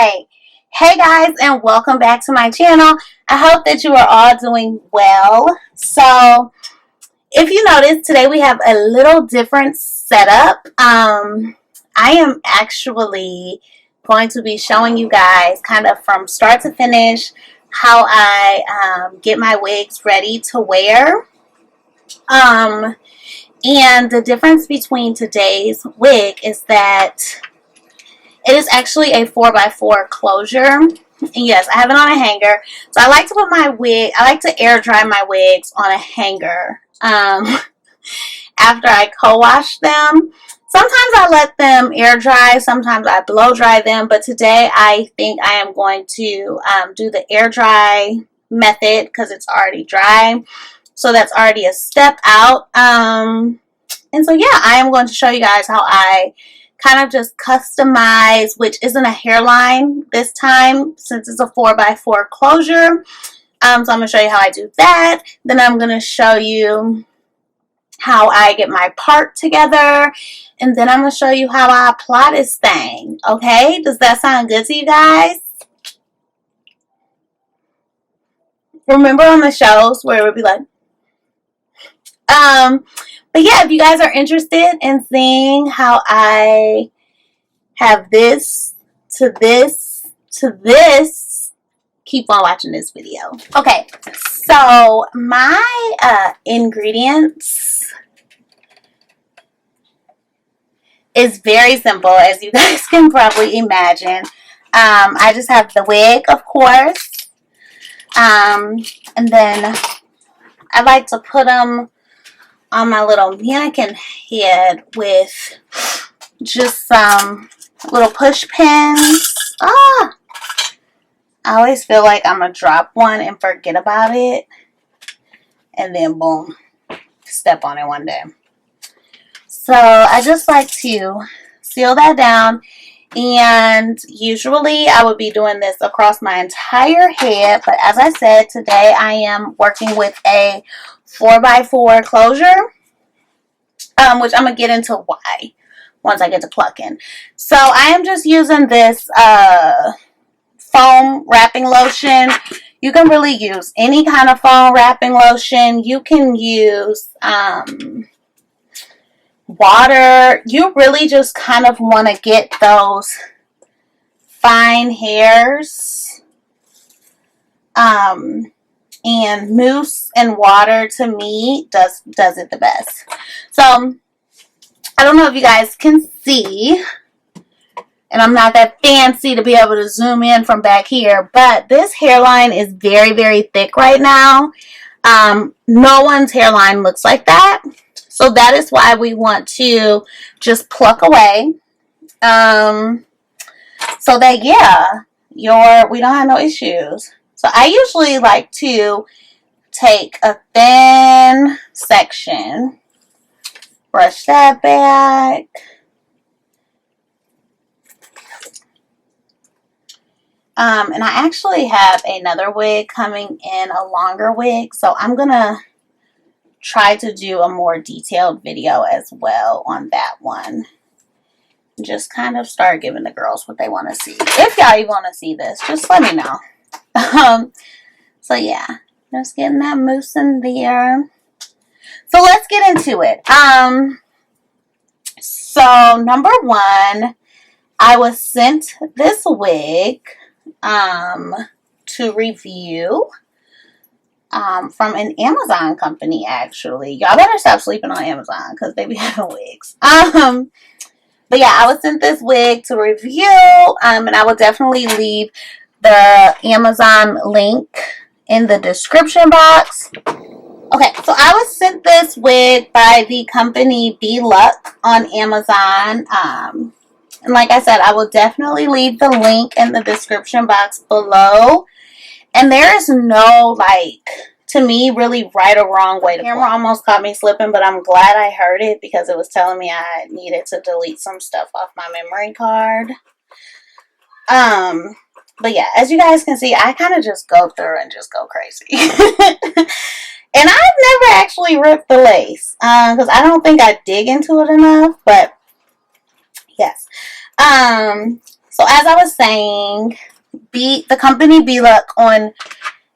right. Hey guys, and welcome back to my channel. I hope that you are all doing well. So, if you notice, today we have a little different setup. I am actually going to be showing you guys kind of from start to finish how I get my wigs ready to wear. And the difference between today's wig is that it is actually a 4x4 closure. And yes, I have it on a hanger. So I like to put my wig, I like to air dry my wigs on a hanger after I co-wash them. Sometimes I let them air dry, sometimes I blow dry them, but today I think I am going to do the air dry method because it's already dry. So that's already a step out. And so yeah, I am going to show you guys how I kind of just customize, which isn't a hairline this time since it's a 4x4 closure. So I'm going to show you how I do that. Then I'm going to show you how I get my part together. And then I'm going to show you how I apply this thing. Okay? Does that sound good to you guys? Remember on the shows where it would be like, but yeah, if you guys are interested in seeing how I have this to this to this, keep on watching this video. Okay, so my ingredients is very simple, as you guys can probably imagine. I just have the wig, of course, and then I like to put them on my little mannequin head with just some little push pins. I always feel like I'm going to drop one and forget about it. And then boom, step on it one day. So I just like to seal that down. And usually I would be doing this across my entire head. But as I said, today I am working with a 4x4 closure, which I'm going to get into why once I get to plucking. So I am just using this foam wrapping lotion. You can really use any kind of foam wrapping lotion. You can use water. You really just kind of want to get those fine hairs. And mousse and water, to me, does it the best. So, I don't know if you guys can see, and I'm not that fancy to be able to zoom in from back here, but this hairline is very, very thick right now. No one's hairline looks like that. So, that is why we want to just pluck away. So that, yeah, we don't have no issues. So I usually like to take a thin section, brush that back, and I actually have another wig coming in, a longer wig, so I'm going to try to do a more detailed video as well on that one. Just kind of start giving the girls what they want to see. If y'all even want to see this, just let me know. So yeah, just getting that mousse in there. So let's get into it. So number one, I was sent this wig to review from an Amazon company, actually. Y'all better stop sleeping on Amazon because they be having wigs. But yeah, I was sent this wig to review, and I will definitely leave the Amazon link in the description box. Okay, so I was sent this wig by the company Be Luck on Amazon. And like I said, I will definitely leave the link in the description box below. And there is no, like, to me, really right or wrong way to. The camera almost caught me slipping, but I'm glad I heard it because it was telling me I needed to delete some stuff off my memory card. But yeah, as you guys can see, I kind of just go through and just go crazy. And I've never actually ripped the lace because I don't think I dig into it enough. But yes. So as I was saying, the company Plucking on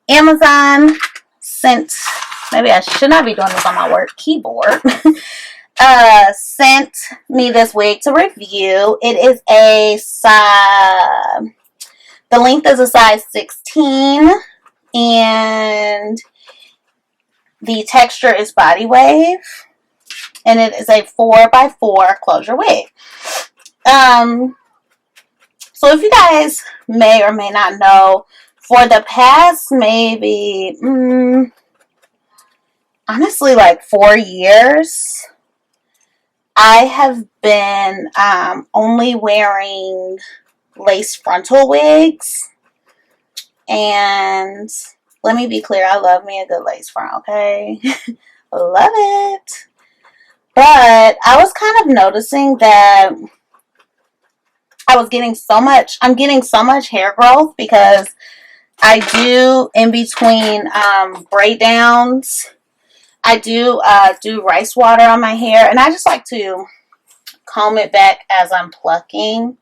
Amazon sent, maybe I should not be doing this on my work keyboard, sent me this wig to review. It is a size, the length is a size 16, and the texture is body wave, and it is a 4x4 closure wig. So if you guys may or may not know, for the past maybe, honestly, like 4 years, I have been only wearing lace frontal wigs. And let me be clear, I love me a good lace front, okay? Love it. But I was kind of noticing that I'm getting so much hair growth because I do in between braid downs. I do rice water on my hair, and I just like to comb it back as I'm plucking,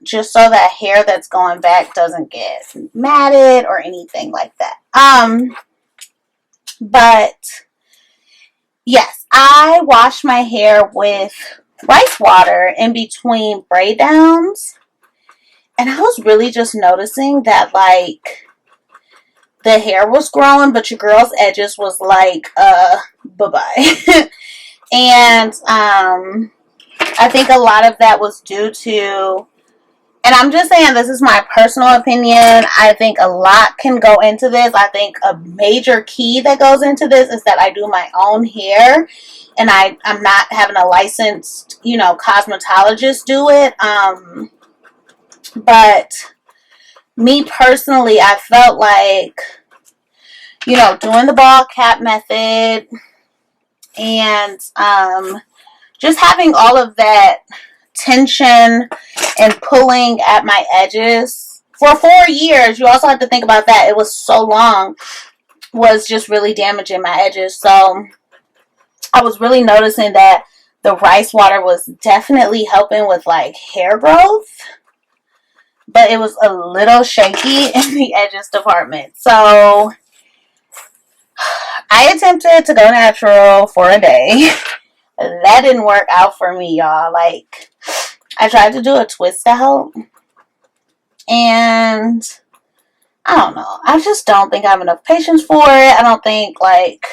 just so that hair that's going back doesn't get matted or anything like that. But yes, I wash my hair with rice water in between braid downs, and I was really just noticing that, like, the hair was growing, but your girl's edges was like, bye-bye. And I think a lot of that was due to, and I'm just saying this is my personal opinion, I think a lot can go into this. I think a major key that goes into this is that I do my own hair, and I'm not having a licensed, cosmetologist do it. But me personally, I felt like, doing the ball cap method and just having all of that tension and pulling at my edges for 4 years. You also have to think about that. It was so long, was just really damaging my edges. So I was really noticing that the rice water was definitely helping with, like, hair growth, but it was a little shaky in the edges department. So I attempted to go natural for a day. That didn't work out for me, y'all. Like, I tried to do a twist out, and I don't know. I just don't think I have enough patience for it. I don't think, like,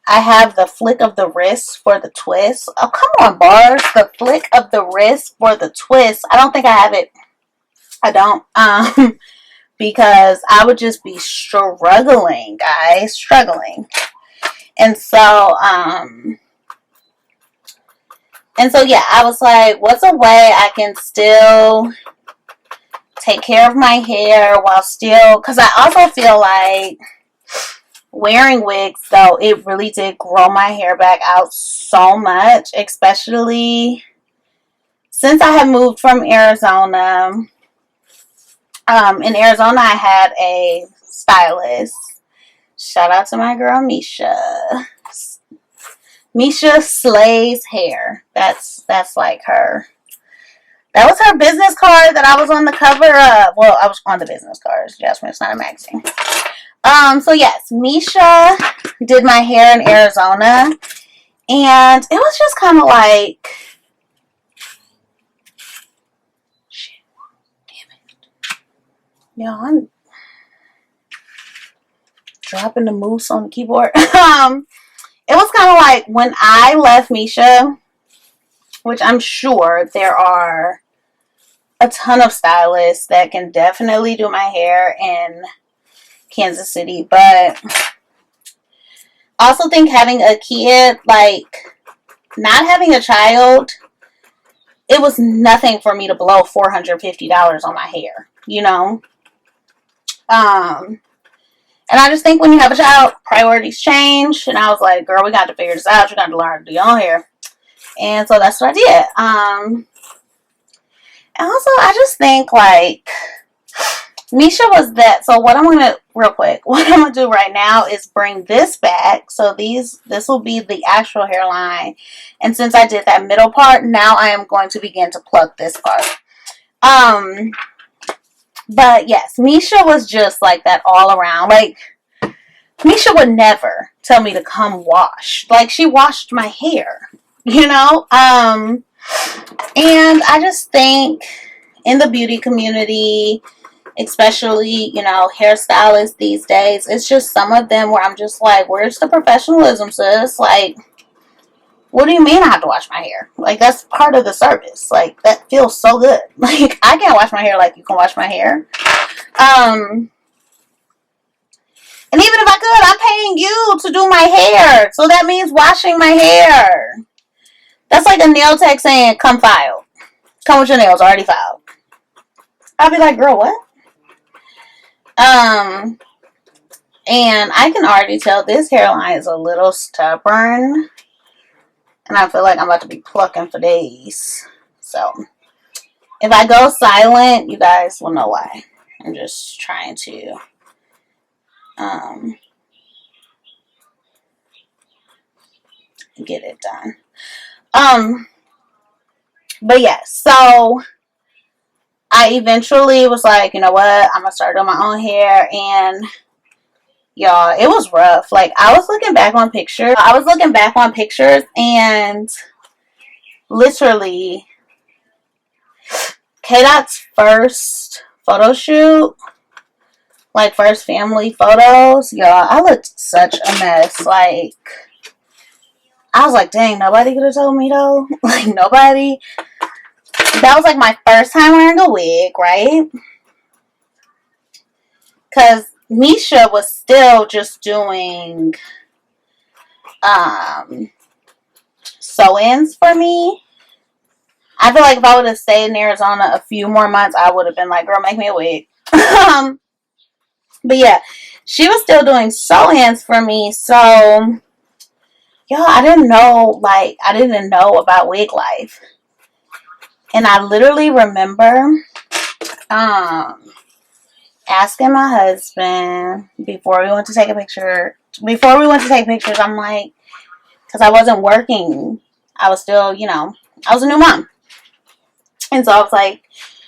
I have the flick of the wrist for the twist. Oh, come on, bars. The flick of the wrist for the twist. I don't think I have it. I don't. Because I would just be struggling, guys. Struggling. And so, yeah, I was like, what's a way I can still take care of my hair while still, because I also feel like wearing wigs, though, it really did grow my hair back out so much, especially since I have moved from Arizona. In Arizona, I had a stylist. Shout out to my girl, Misha. Misha slays hair. That's like her. That was her business card that I was on the cover of. Well, I was on the business cards. Jasmine, it's not a magazine. So yes, Misha did my hair in Arizona, and it was just kind of like, shit, damn it. Yo, I'm dropping the moose on the keyboard. It was kind of like when I left Misha, which I'm sure there are a ton of stylists that can definitely do my hair in Kansas City, but I also think having a kid, like, not having a child, it was nothing for me to blow $450 on my hair, and I just think when you have a child, priorities change, and I was like, girl, we got to figure this out. You got to learn how to do your own hair. And so that's what I did. And also, I just think, like, Misha was that. So what I'm going to, real quick, what I'm going to do right now is bring this back. So this will be the actual hairline. And since I did that middle part, now I am going to begin to pluck this part. But yes, Misha was just like that all around. Like, Misha would never tell me to come wash. Like, she washed my hair, you know? And I just think in the beauty community, especially, you know, hairstylists these days, it's just some of them where I'm just like, where's the professionalism, sis? Like, what do you mean I have to wash my hair? Like, that's part of the service. Like, that feels so good. Like, I can't wash my hair like you can wash my hair. And even if I could, I'm paying you to do my hair. So that means washing my hair. That's like a nail tech saying, come file. Come with your nails already filed. I'll be like, girl, what? And I can already tell this hairline is a little stubborn. And I feel like I'm about to be plucking for days. So, if I go silent, you guys will know why. I'm just trying to get it done. But yeah, so I eventually was like, you know what, I'm gonna start doing my own hair. And y'all, it was rough. Like, I was looking back on pictures and literally Kdot's first photo shoot, like first family photos, y'all, I looked such a mess. Like, I was like, dang, nobody could have told me though. Like, nobody. That was like my first time wearing a wig, right? Because Misha was still just doing sew-ins for me. I feel like if I would have stayed in Arizona a few more months, I would have been like, girl, make me a wig. But yeah, she was still doing sew-ins for me. So, y'all, I didn't know about wig life. And I literally remember asking my husband before we went to take pictures, I'm like, because I wasn't working. I was still, you know, I was a new mom. And so I was like,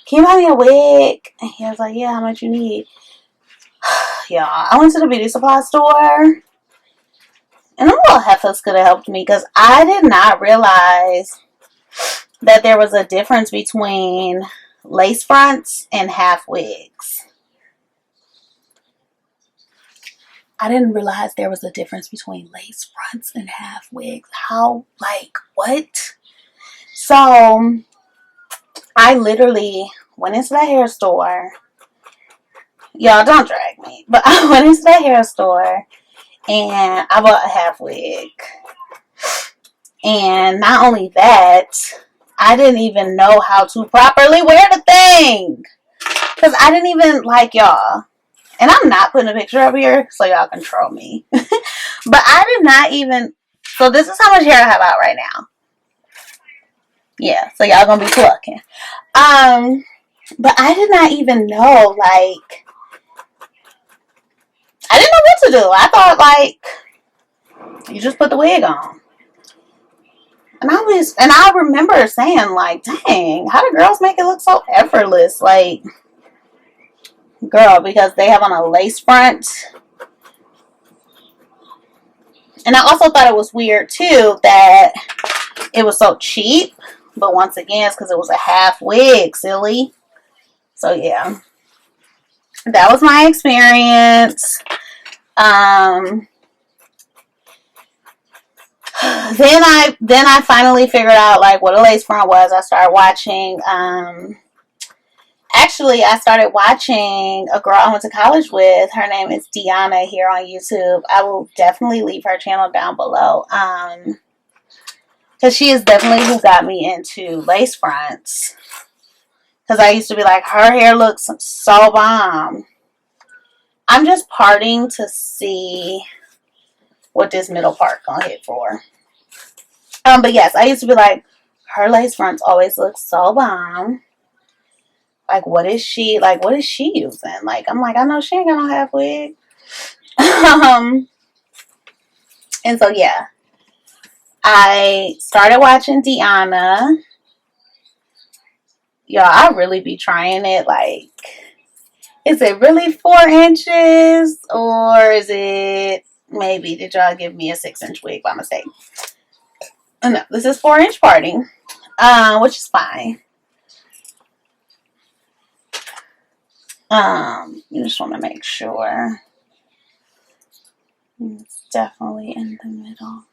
can you buy me a wig? And he was like, yeah, how much you need? Yeah, I went to the beauty supply store. And them little heifers could have helped me because I did not realize that there was a difference between lace fronts and half wigs. I didn't realize there was a difference between lace fronts and half wigs. How, like, what? So, I literally went into the hair store. Y'all, don't drag me. But I went into the hair store and I bought a half wig. And not only that, I didn't even know how to properly wear the thing. Because I didn't even, like, y'all. And I'm not putting a picture up here so y'all can troll me. But I did not even... So this is how much hair I have out right now. Yeah, so y'all gonna be plucking. But I did not even know, like... I didn't know what to do. I thought, like, you just put the wig on. And I remember saying, like, dang, how do girls make it look so effortless? Like, girl, because they have on a lace front. And I also thought it was weird, too, that it was so cheap. But once again, it's because it was a half wig, silly. So, yeah. That was my experience. Then I finally figured out, like, what a lace front was. I started watching, actually, I started watching a girl I went to college with. Her name is Deanna here on YouTube. I will definitely leave her channel down below. Because she is definitely who got me into lace fronts. Because I used to be like, her hair looks so bomb. I'm just parting to see what this middle part gonna hit for. But yes, I used to be like, her lace fronts always look so bomb. Like, what is she using? Like, I'm like, I know she ain't got no half wig. And so, yeah. I started watching Deanna. y'all, I really be trying it. Like, is it really 4 inches? Or is it maybe, did y'all give me a 6-inch wig by mistake? Oh, no, this is 4-inch parting, which is fine. You just want to make sure it's definitely in the middle.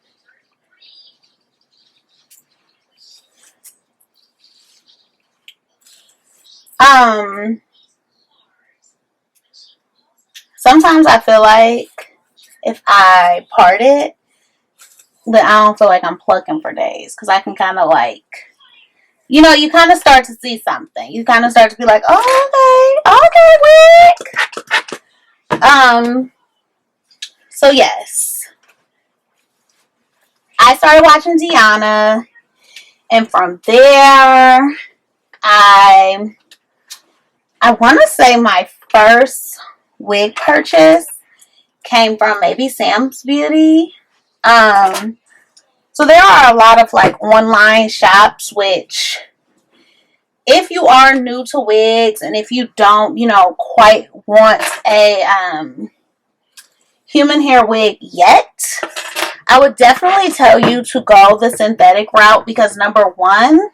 Sometimes I feel like if I part it, then I don't feel like I'm plucking for days, because I can kind of like, you know, you kind of start to see something. You kind of start to be like, oh, okay, wig. So yes, I started watching Deanna, and from there, I want to say my first wig purchase came from maybe Sam's Beauty. So there are a lot of like online shops, which if you are new to wigs and if you don't, you know, quite want a human hair wig yet, I would definitely tell you to go the synthetic route, because number one,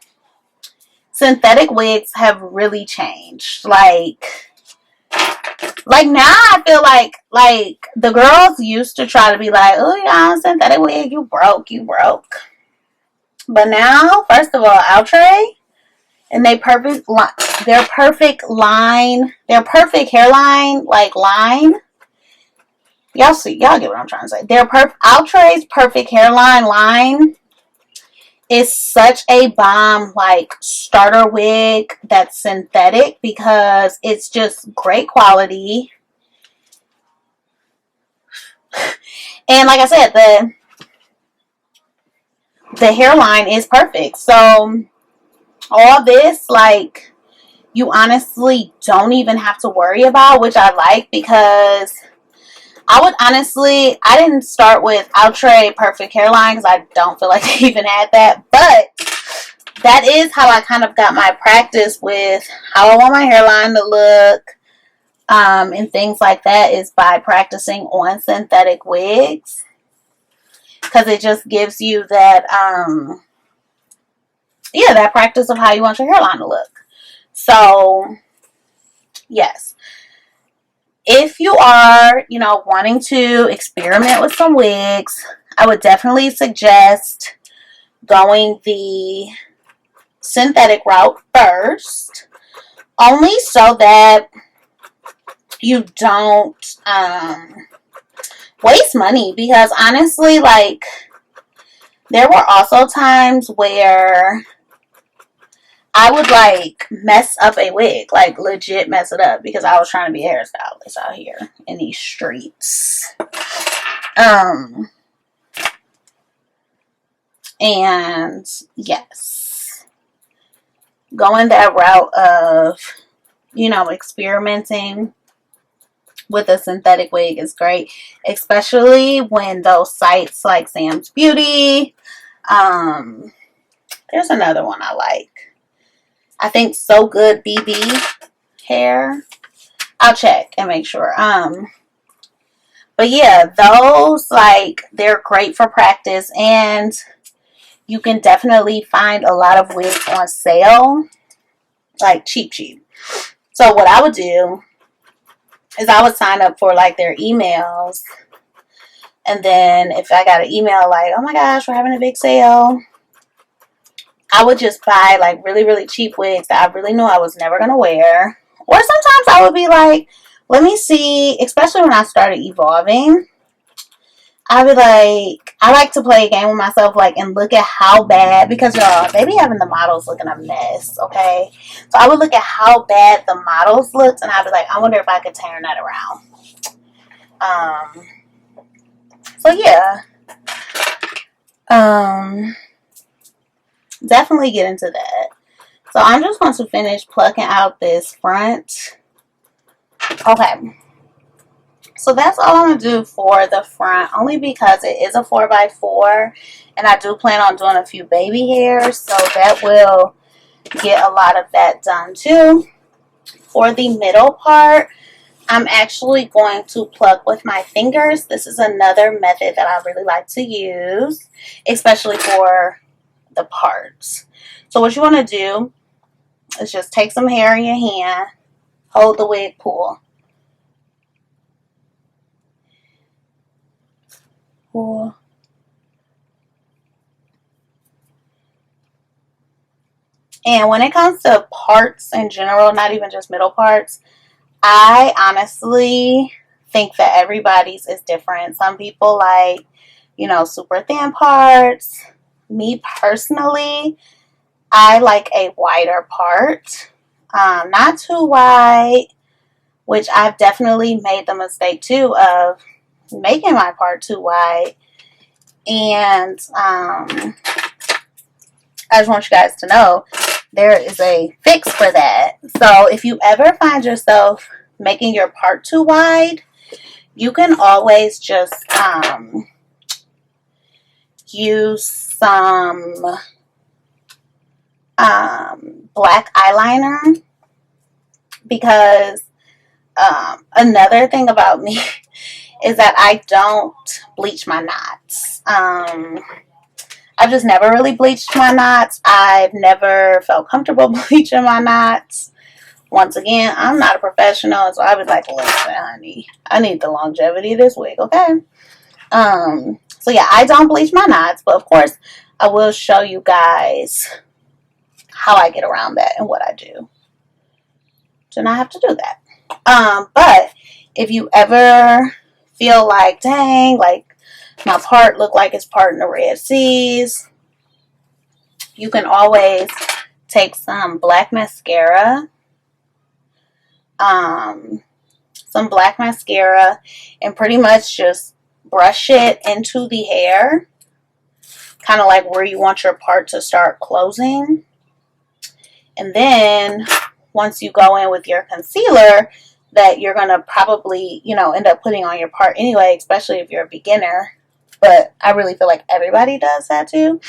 synthetic wigs have really changed. Like now I feel like the girls used to try to be like, oh yeah, synthetic wig, you broke. But now, first of all, Outre and their perfect hairline, like line. Y'all get what I'm trying to say. Outre's perfect hairline line is such a bomb, like, starter wig that's synthetic, because it's just great quality. And like I said, the hairline is perfect. So all this, like, you honestly don't even have to worry about, which I like, because I didn't start with Outre perfect hairline because I don't feel like I even had that, but that is how I kind of got my practice with how I want my hairline to look, and things like that, is by practicing on synthetic wigs, because it just gives you that, that practice of how you want your hairline to look. So, yes. If you are, you know, wanting to experiment with some wigs, I would definitely suggest going the synthetic route first, only so that you don't waste money, because honestly, like, there were also times where I would, like, mess up a wig, like, legit mess it up, because I was trying to be a hairstylist out here in these streets. And yes, going that route of, you know, experimenting with a synthetic wig is great, especially when those sites like Sam's Beauty, there's another one I like. I think So Good BB Hair. I'll check and make sure. But yeah, those, like, they're great for practice, and you can definitely find a lot of wigs on sale, like cheap. So what I would do is I would sign up for, like, their emails, and then if I got an email like, oh my gosh, we're having a big sale, I would just buy, like, really, really cheap wigs that I really knew I was never going to wear. Or sometimes I would be like, let me see, especially when I started evolving, I'd be like, I like to play a game with myself, like, and look at how bad, because y'all, they be having the models looking a mess, okay? So I would look at how bad the models looked, and I'd be like, I wonder if I could turn that around. So yeah. Definitely get into that. So I'm just going to finish plucking out this front. Okay. So that's all I'm going to do for the front, only because it is a 4x4, and I do plan on doing a few baby hairs, so that will get a lot of that done too. For the middle part, I'm actually going to pluck with my fingers. This is another method that I really like to use, especially for the parts. So what you want to do is just take some hair in your hand, hold the wig, pull. Pull. And when it comes to parts in general, not even just middle parts, I honestly think that everybody's is different. Some people like, you know, super thin parts. Me personally, I like a wider part. Not too wide, which I've definitely made the mistake too of making my part too wide. And I just want you guys to know there is a fix for that. So if you ever find yourself making your part too wide, you can always just use some black eyeliner, because another thing about me is that I don't bleach my knots. I've just never really bleached my knots. I've never felt comfortable bleaching my knots. Once again, I'm not a professional, so I was like, listen, honey, I need the longevity of this wig, okay? So yeah, I don't bleach my knots, but of course, I will show you guys how I get around that and what I do. Do not have to do that. But if you ever feel like, dang, like my part look like it's part in the Red Seas, you can always take some black mascara, and pretty much just brush it into the hair, kind of like where you want your part to start closing. And then once you go in with your concealer that you're going to probably, you know, end up putting on your part anyway, especially if you're a beginner. But I really feel like everybody does that too.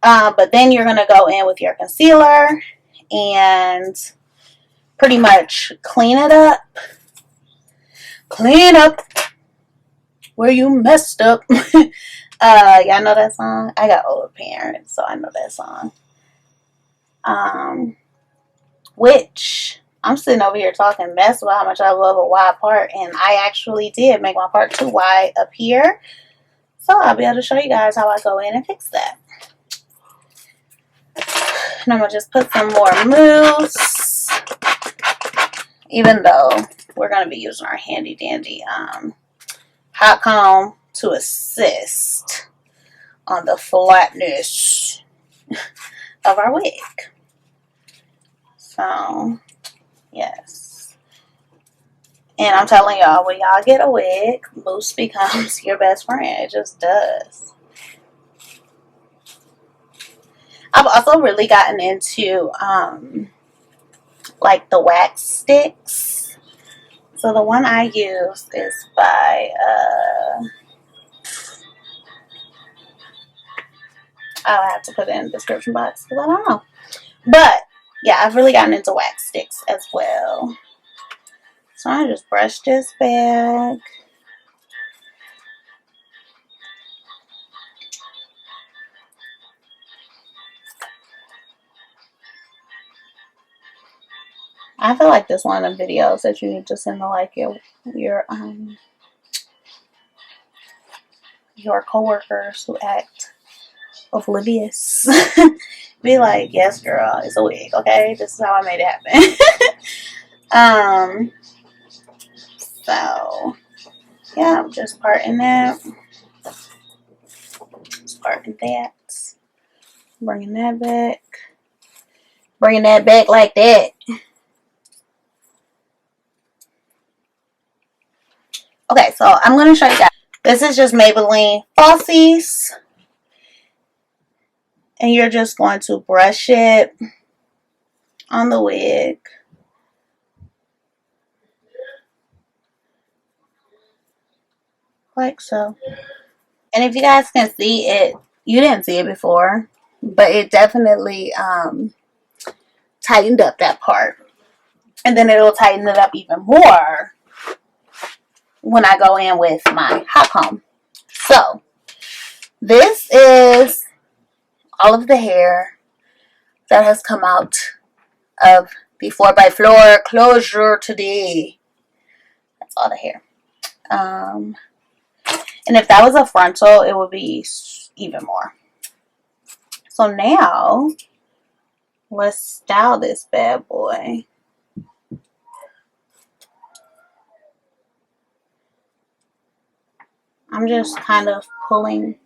But then you're going to go in with your concealer and pretty much clean it up. Clean up where you messed up. Y'all know that song? I got older parents, so I know that song. Which I'm sitting over here talking mess about how much I love a wide part, and I actually did make my part too wide up here. So I'll be able to show you guys how I go in and fix that. And I'm going to just put some more mousse, even though we're going to be using our handy dandy hot comb to assist on the flatness of our wig. So, yes. And I'm telling y'all, when y'all get a wig, mousse becomes your best friend. It just does. I've also really gotten into like the wax sticks. So the one I use is by I'll have to put it in the description box because I don't know. But yeah, I've really gotten into wax sticks as well. So I just brush this bag. I feel like this one of the videos that you need to send to like your coworkers who act oblivious. Be like, yes, girl, it's a wig, okay? This is how I made it happen. So yeah, I'm just parting that. Just parting that. Bringing that back. Bringing that back like that. Okay, so I'm going to show you guys. This is just Maybelline Falsies. And you're just going to brush it on the wig. Like so. And if you guys can see it, you didn't see it before, but it definitely tightened up that part. And then it'll tighten it up even more when I go in with my hot comb. So, this is all of the hair that has come out of the 4x4 closure today. That's all the hair. And if that was a frontal, it would be even more. So now, let's style this bad boy. I'm just kind of pulling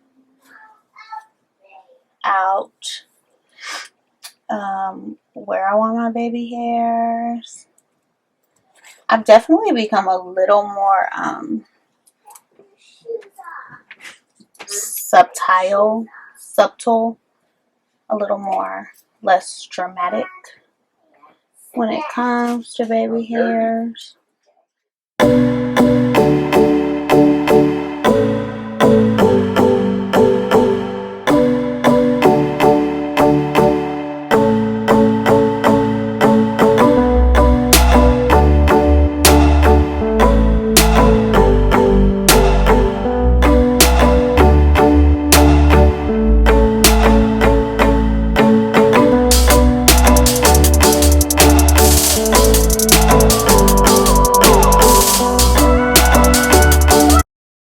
out where I want my baby hairs. I've definitely become a little more subtle, a little more less dramatic when it comes to baby hairs.